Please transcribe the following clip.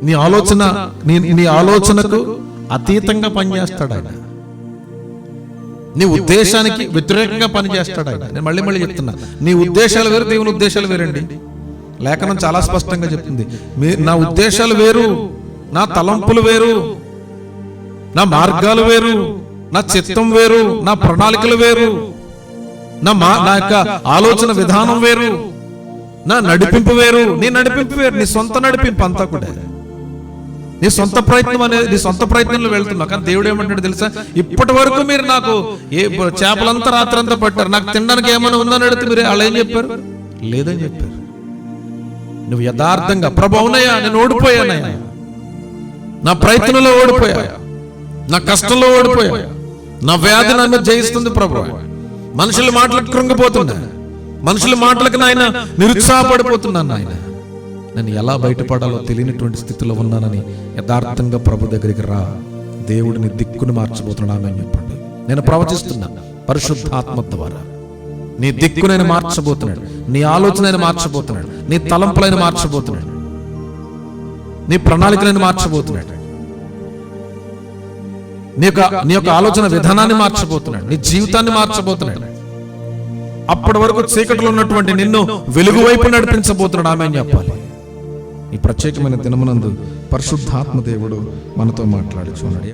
నీ ఆలోచన నీ ఆలోచనకు అతీతంగా పనిచేస్తాడు ఆయన. నీ ఉద్దేశానికి వ్యతిరేకంగా పనిచేస్తాడు ఆయన. నేను మళ్ళీ మళ్ళీ చెప్తున్నా, నీ ఉద్దేశాలు వేరు, దేవుని ఉద్దేశాలు వేరండి. లేఖనం చాలా స్పష్టంగా చెప్తుంది, నా ఉద్దేశాలు వేరు, నా తలంపులు వేరు, నా మార్గాలు వేరు, నా చిత్తం వేరు, నా ప్రణాళికలు వేరు, నా యొక్క ఆలోచన విధానం వేరు, నా నడిపింపు వేరు. నీ నడిపింపు వేరు, నీ సొంత నడిపింపు అంతా కూడా నీ సొంత ప్రయత్నం అనేది, నీ సొంత ప్రయత్నంలో వెళ్తున్నావు. కానీ దేవుడు ఏమంటాడు తెలుసా, ఇప్పటి వరకు మీరు నాకు చేపలంతా రాత్రంతా పట్టారు, నాకు తినడానికి ఏమైనా ఉందని అడిగితే మీరు అలా ఏం చెప్పారు? లేదని చెప్పారు. నువ్వు యథార్థంగా ప్రభు అవునయ్యా నేను ఓడిపోయానయ్యా, నా ప్రయత్నంలో ఓడిపోయా, నా కష్టంలో ఓడిపోయా, నా వ్యాధి నన్ను జయిస్తుంది ప్రభు, మనుషుల మాటలకు కృంగిపోతున్నా, మనుషుల మాటలకు నాయన నిరుత్సాహపడిపోతున్నాను నాయన, నేను ఎలా బయటపడాలో తెలియనటువంటి స్థితిలో ఉన్నానని యథార్థంగా ప్రభు దగ్గరికి రా. దేవుడిని దిక్కును మార్చబోతున్నాడు ఆమె చెప్పండి. నేను ప్రవచిస్తున్నా పరిశుద్ధాత్మ ద్వారా నీ దిక్కునైనా మార్చబోతున్నాడు, నీ ఆలోచన మార్చబోతున్నాడు, నీ తలంపులైన మార్చబోతున్నాడు, నీ ప్రణాళికలను మార్చబోతున్నాడు, నీ యొక్క ఆలోచన విధానాన్ని మార్చబోతున్నాడు, నీ జీవితాన్ని మార్చబోతున్నాడు. అప్పటి వరకు చీకటిలో ఉన్నటువంటి నిన్ను వెలుగు వైపు నడిపించబోతున్నాడు ఆమె అని చెప్పాలి. ఈ ప్రత్యేకమైన దినమునందు పరిశుద్ధాత్మ దేవుడు మనతో మాట్లాడుచున్నాడు.